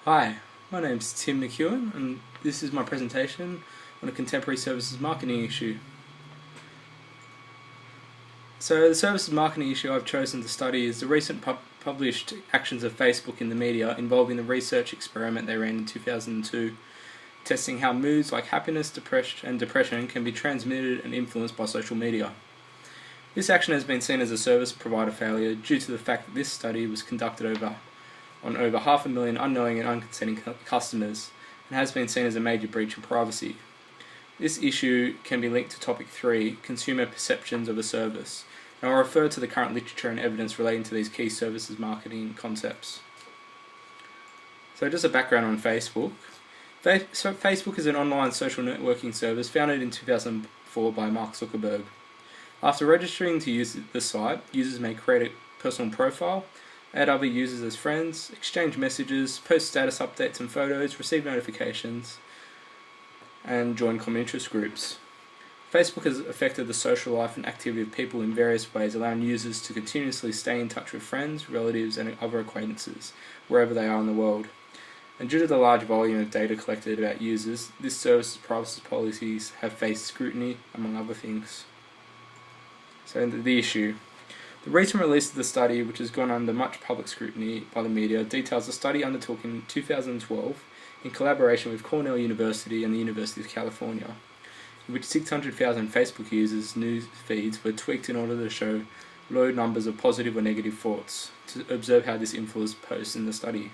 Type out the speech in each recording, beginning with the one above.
Hi, my name's Tim McKeown and this is my presentation on a contemporary services marketing issue. So the services marketing issue I've chosen to study is the recent published actions of Facebook in the media involving the research experiment they ran in 2002, testing how moods like happiness, depression can be transmitted and influenced by social media. This action has been seen as a service provider failure due to the fact that this study was conducted on over 500,000 unknowing and unconsenting customers and has been seen as a major breach of privacy. This issue can be linked to topic 3, consumer perceptions of a service, and I'll refer to the current literature and evidence relating to these key services marketing concepts. So just a background on Facebook. Facebook is an online social networking service founded in 2004 by Mark Zuckerberg. After registering to use the site, users may create a personal profile, add other users as friends, exchange messages, post status updates and photos, receive notifications, and join common interest groups. Facebook has affected the social life and activity of people in various ways, allowing users to continuously stay in touch with friends, relatives, and other acquaintances, wherever they are in the world. And due to the large volume of data collected about users, this service's privacy policies have faced scrutiny, among other things. So the issue. The recent release of the study, which has gone under much public scrutiny by the media, details a study undertook in 2012 in collaboration with Cornell University and the University of California, in which 600,000 Facebook users' news feeds were tweaked in order to show low numbers of positive or negative thoughts, to observe how this influenced posts in the study.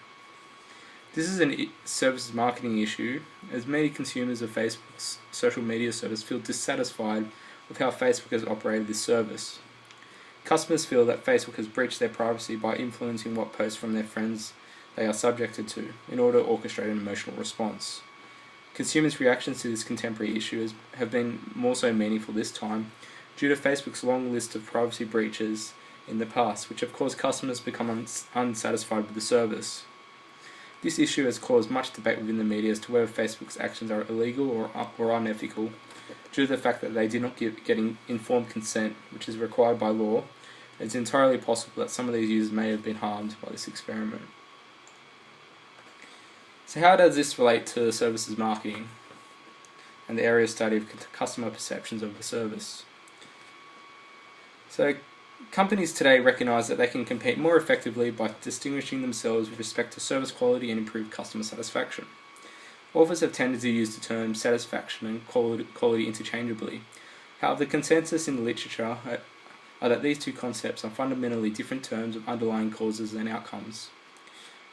This is a services marketing issue, as many consumers of Facebook's social media service feel dissatisfied with how Facebook has operated this service. Customers feel that Facebook has breached their privacy by influencing what posts from their friends they are subjected to, in order to orchestrate an emotional response. Consumers' reactions to this contemporary issue have been more so meaningful this time, due to Facebook's long list of privacy breaches in the past, which have caused customers to become unsatisfied with the service. This issue has caused much debate within the media as to whether Facebook's actions are illegal or unethical, due to the fact that they did not get informed consent, which is required by law. It's entirely possible that some of these users may have been harmed by this experiment. So how does this relate to services marketing and the area of study of customer perceptions of the service? So companies today recognise that they can compete more effectively by distinguishing themselves with respect to service quality and improved customer satisfaction. Authors have tended to use the terms satisfaction and quality interchangeably. However, the consensus in the literature are that these two concepts are fundamentally different terms of underlying causes and outcomes.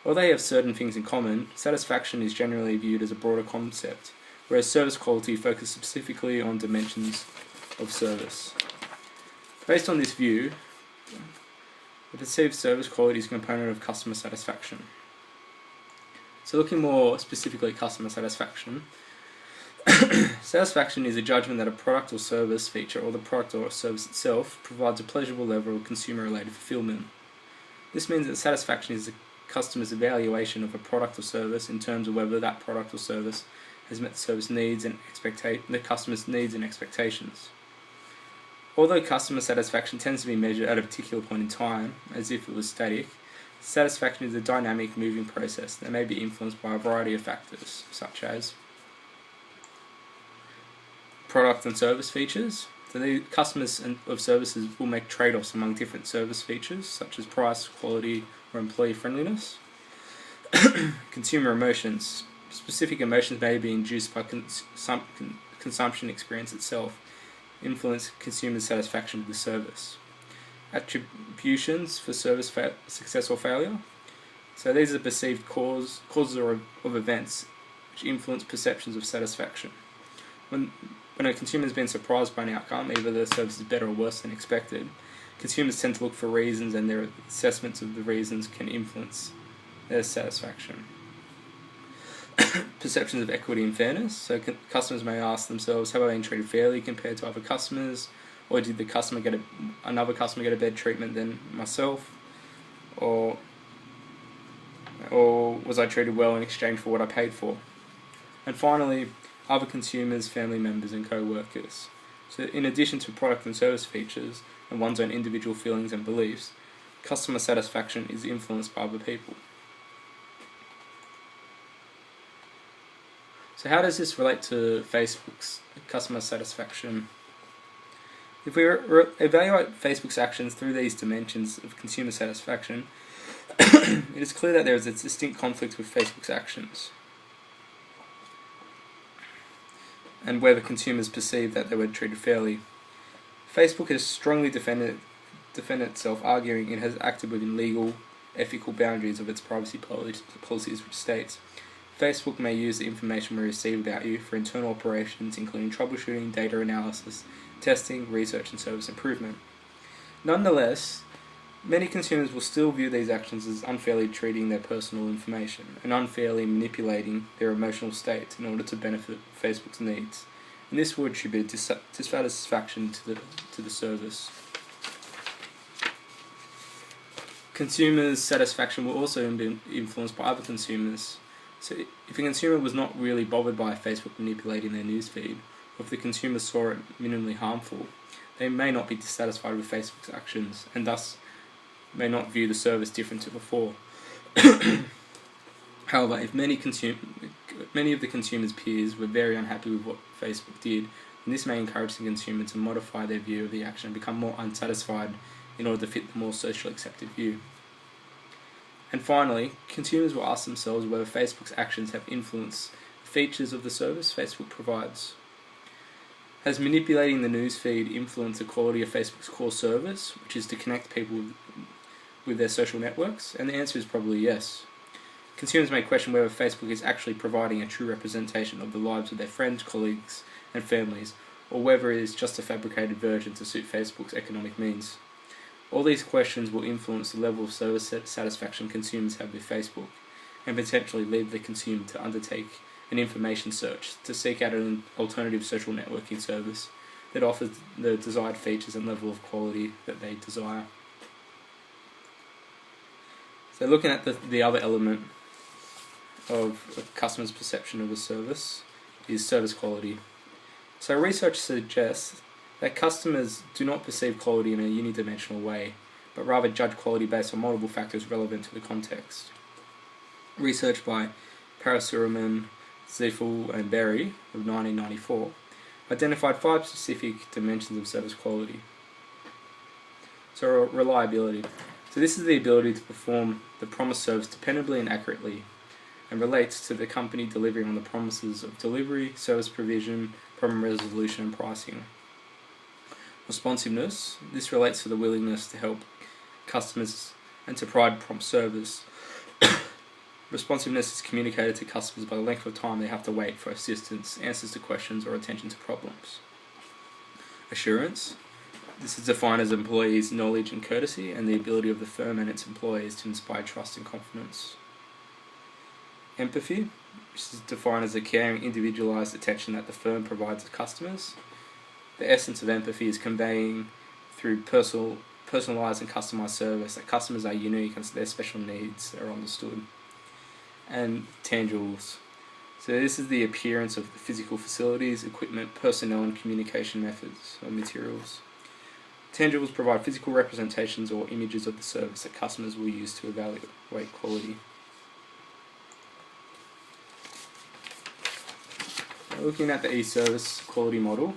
While they have certain things in common, satisfaction is generally viewed as a broader concept, whereas service quality focuses specifically on dimensions of service. Based on this view, the perceived service quality is a component of customer satisfaction. So looking more specifically at customer satisfaction, satisfaction is a judgment that a product or service feature or the product or service itself provides a pleasurable level of consumer-related fulfillment. This means that satisfaction is the customer's evaluation of a product or service in terms of whether that product or service has met the service needs and the customer's needs and expectations. Although customer satisfaction tends to be measured at a particular point in time, as if it was static, satisfaction is a dynamic, moving process that may be influenced by a variety of factors, such as product and service features. So the customers of services will make trade-offs among different service features, such as price, quality, or employee friendliness. Consumer emotions. Specific emotions may be induced by consumption experience itself, influence consumer satisfaction with the service. Attributions for service success or failure. So these are perceived causes of events which influence perceptions of satisfaction. When a consumer has been surprised by an outcome, either the service is better or worse than expected, consumers tend to look for reasons, and their assessments of the reasons can influence their satisfaction. Perceptions of equity and fairness. So customers may ask themselves, have I been treated fairly compared to other customers? Or did another customer get a better treatment than myself? Or was I treated well in exchange for what I paid for? And finally, other consumers, family members and co-workers. So in addition to product and service features and one's own individual feelings and beliefs, customer satisfaction is influenced by other people. So how does this relate to Facebook's customer satisfaction? If we evaluate Facebook's actions through these dimensions of consumer satisfaction, it is clear that there is a distinct conflict with Facebook's actions and whether consumers perceive that they were treated fairly. Facebook has strongly defended itself, arguing it has acted within legal, ethical boundaries of its privacy policies, which states, Facebook may use the information we receive about you for internal operations, including troubleshooting, data analysis, testing, research, and service improvement. Nonetheless, many consumers will still view these actions as unfairly treating their personal information and unfairly manipulating their emotional state in order to benefit Facebook's needs. And this will attribute dissatisfaction to the service. Consumers' satisfaction will also be influenced by other consumers. So if a consumer was not really bothered by Facebook manipulating their newsfeed, or if the consumer saw it minimally harmful, they may not be dissatisfied with Facebook's actions, and thus may not view the service different to before. However, if many of the consumer's peers were very unhappy with what Facebook did, then this may encourage the consumer to modify their view of the action and become more unsatisfied in order to fit the more socially accepted view. And finally, consumers will ask themselves whether Facebook's actions have influenced the features of the service Facebook provides. Has manipulating the newsfeed influenced the quality of Facebook's core service, which is to connect people with their social networks? And the answer is probably yes. Consumers may question whether Facebook is actually providing a true representation of the lives of their friends, colleagues, and families, or whether it is just a fabricated version to suit Facebook's economic means. All these questions will influence the level of service satisfaction consumers have with Facebook, and potentially lead the consumer to undertake an information search to seek out an alternative social networking service that offers the desired features and level of quality that they desire. So looking at the other element of a customer's perception of a service is service quality. So research suggests that customers do not perceive quality in a unidimensional way, but rather judge quality based on multiple factors relevant to the context. Research by Parasuraman, Ziffel and Berry of 1994 identified 5 specific dimensions of service quality. So reliability. So this is the ability to perform the promised service dependably and accurately, and relates to the company delivering on the promises of delivery, service provision, problem resolution and pricing. Responsiveness. This relates to the willingness to help customers and to provide prompt service. Responsiveness is communicated to customers by the length of time they have to wait for assistance, answers to questions, or attention to problems. Assurance. This is defined as employees' knowledge and courtesy and the ability of the firm and its employees to inspire trust and confidence. Empathy, which is defined as the caring, individualised attention that the firm provides to customers. The essence of empathy is conveying through personalised and customised service that customers are unique and their special needs are understood. And tangibles. So this is the appearance of the physical facilities, equipment, personnel and communication methods or materials. Tangibles provide physical representations or images of the service that customers will use to evaluate quality. Looking at the e-service quality model.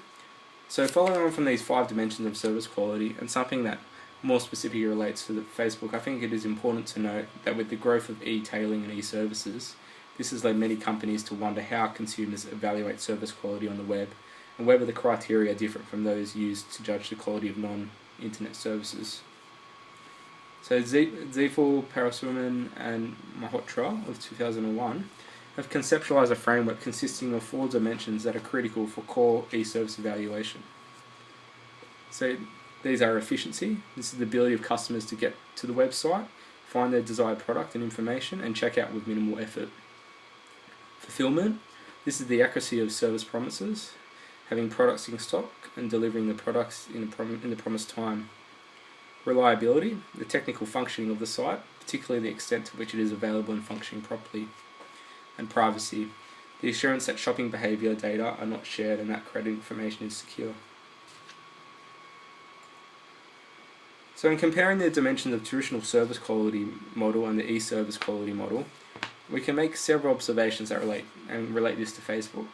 So following on from these 5 dimensions of service quality and something that more specifically relates to the Facebook, I think it is important to note that with the growth of e-tailing and e-services, this has led many companies to wonder how consumers evaluate service quality on the web and whether the criteria are different from those used to judge the quality of non-internet services. So Ziffel, Parasuman and Malhotra of 2001 have conceptualized a framework consisting of 4 dimensions that are critical for core e-service evaluation. So these are efficiency. This is the ability of customers to get to the website, find their desired product and information, and check out with minimal effort. Fulfillment. This is the accuracy of service promises, having products in stock and delivering the products in the promised time. Reliability. The technical functioning of the site, particularly the extent to which it is available and functioning properly. And privacy. The assurance that shopping behaviour data are not shared and that credit information is secure. So in comparing the dimensions of traditional service quality model and the e-service quality model, We can make several observations that relate this to Facebook.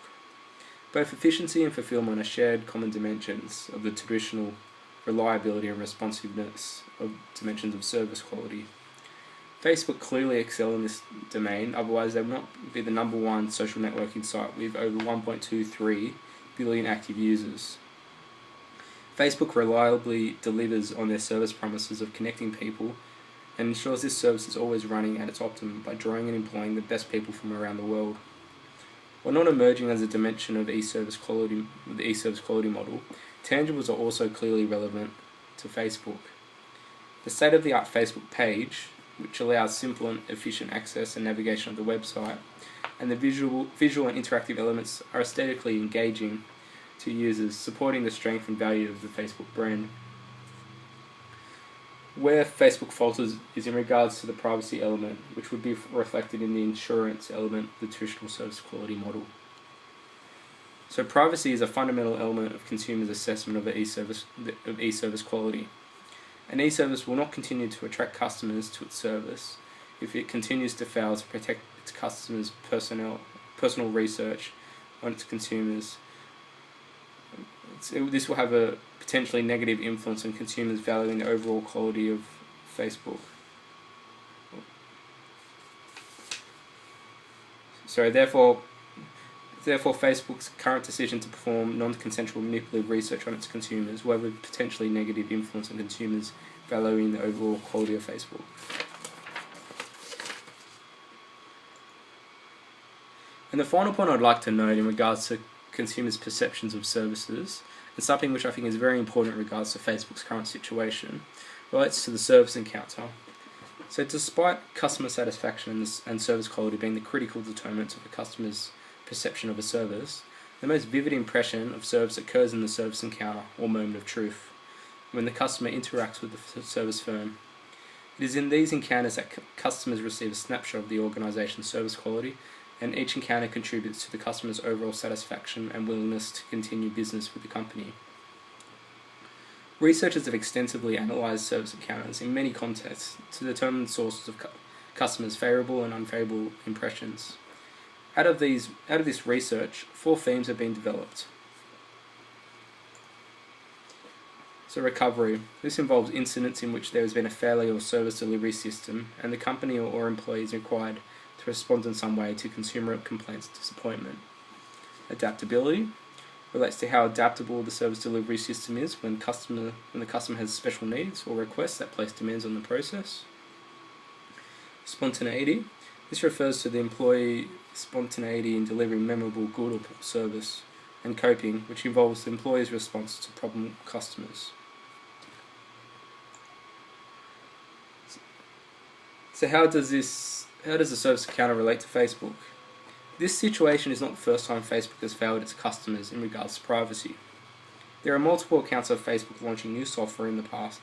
Both efficiency and fulfillment are shared common dimensions of the traditional reliability and responsiveness of dimensions of service quality. Facebook clearly excel in this domain, otherwise they would not be the #1 social networking site with over 1.23 billion active users. Facebook reliably delivers on their service promises of connecting people and ensures this service is always running at its optimum by drawing and employing the best people from around the world. While not emerging as a dimension of the e-service quality model, tangibles are also clearly relevant to Facebook. The state-of-the-art Facebook page, which allows simple and efficient access and navigation of the website, and the visual and interactive elements are aesthetically engaging to users, supporting the strength and value of the Facebook brand. Where Facebook falters is in regards to the privacy element, which would be reflected in the insurance element of the traditional service quality model. So privacy is a fundamental element of consumers' assessment of e-service quality. An e-service will not continue to attract customers to its service if it continues to fail to protect its customers' personal research on its consumers. This will have a potentially negative influence on consumers valuing the overall quality of Facebook. So therefore Facebook's current decision to perform non-consensual manipulative research on its consumers will have a potentially negative influence on consumers valuing the overall quality of Facebook. And the final point I'd like to note in regards to consumers' perceptions of services, and something which I think is very important in regards to Facebook's current situation, relates to the service encounter. So despite customer satisfaction and service quality being the critical determinants of a customer's perception of a service, the most vivid impression of service occurs in the service encounter or moment of truth, when the customer interacts with the service firm. It is in these encounters that customers receive a snapshot of the organisation's service quality, and each encounter contributes to the customer's overall satisfaction and willingness to continue business with the company. Researchers have extensively analysed service encounters in many contexts to determine sources of customers' favourable and unfavourable impressions. Out of this research, 4 themes have been developed. So recovery. This involves incidents in which there has been a failure of service delivery system and the company or employee is required to respond in some way to consumer complaints and disappointment. Adaptability relates to how adaptable the service delivery system is when the customer has special needs or requests that place demands on the process. Spontaneity. This refers to the employee spontaneity in delivering memorable good or poor service. And coping, which involves the employee's response to problem customers. So how does the service encounter relate to Facebook? This situation is not the first time Facebook has failed its customers in regards to privacy. There are multiple accounts of Facebook launching new software in the past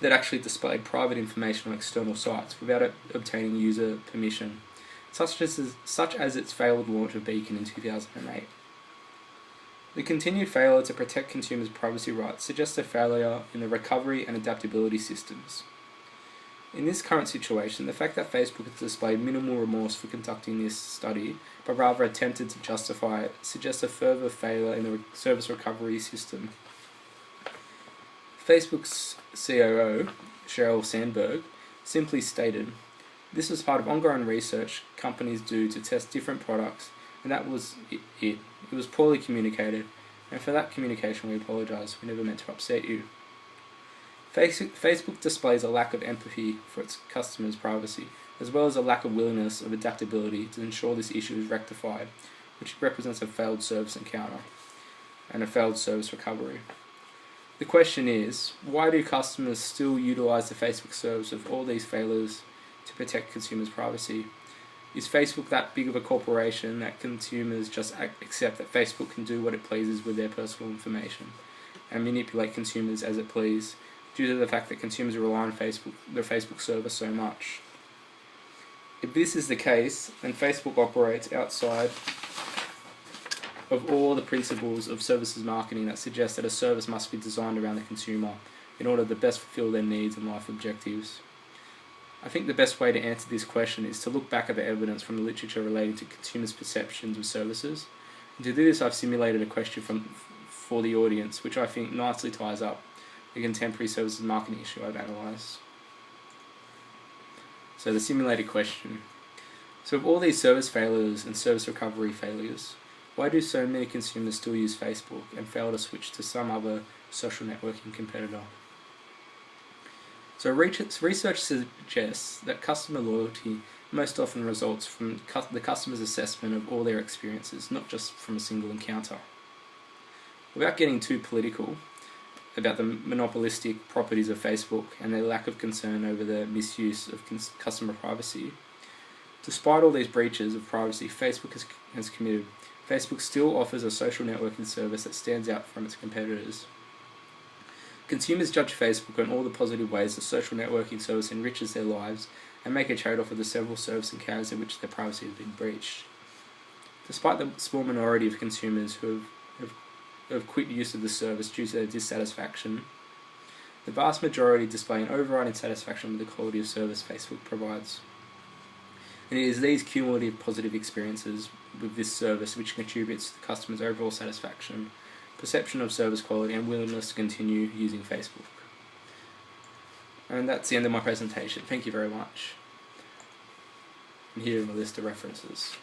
that actually displayed private information on external sites without obtaining user permission, such as its failed launch of Beacon in 2008. The continued failure to protect consumers' privacy rights suggests a failure in the recovery and adaptability systems. In this current situation, the fact that Facebook has displayed minimal remorse for conducting this study, but rather attempted to justify it, suggests a further failure in the service recovery system. Facebook's COO, Sheryl Sandberg, simply stated, "This was part of ongoing research companies do to test different products, and that was it. It was poorly communicated, and for that communication we apologise. We never meant to upset you." Facebook displays a lack of empathy for its customers' privacy, as well as a lack of willingness of adaptability to ensure this issue is rectified, which represents a failed service encounter and a failed service recovery. The question is, why do customers still utilise the Facebook service with all these failures to protect consumers' privacy? Is Facebook that big of a corporation that consumers just accept that Facebook can do what it pleases with their personal information and manipulate consumers as it please due to the fact that consumers rely on their Facebook service so much? If this is the case, then Facebook operates outside of all the principles of services marketing that suggest that a service must be designed around the consumer in order to best fulfill their needs and life objectives. I think the best way to answer this question is to look back at the evidence from the literature relating to consumers' perceptions of services. And to do this, I've simulated a question for the audience, which I think nicely ties up the contemporary services marketing issue I've analysed. So the simulated question. So of all these service failures and service recovery failures, why do so many consumers still use Facebook and fail to switch to some other social networking competitor? So research suggests that customer loyalty most often results from the customer's assessment of all their experiences, not just from a single encounter. Without getting too political about the monopolistic properties of Facebook and their lack of concern over the misuse of customer privacy, despite all these breaches of privacy Facebook has committed, Facebook still offers a social networking service that stands out from its competitors. Consumers judge Facebook on all the positive ways the social networking service enriches their lives and make a trade-off of the several service encounters in which their privacy has been breached. Despite the small minority of consumers who have quit use of the service due to their dissatisfaction, the vast majority display an overriding satisfaction with the quality of service Facebook provides. And it is these cumulative positive experiences with this service which contributes to the customer's overall satisfaction, perception of service quality, and willingness to continue using Facebook. And that's the end of my presentation. Thank you very much. And here are my list of references.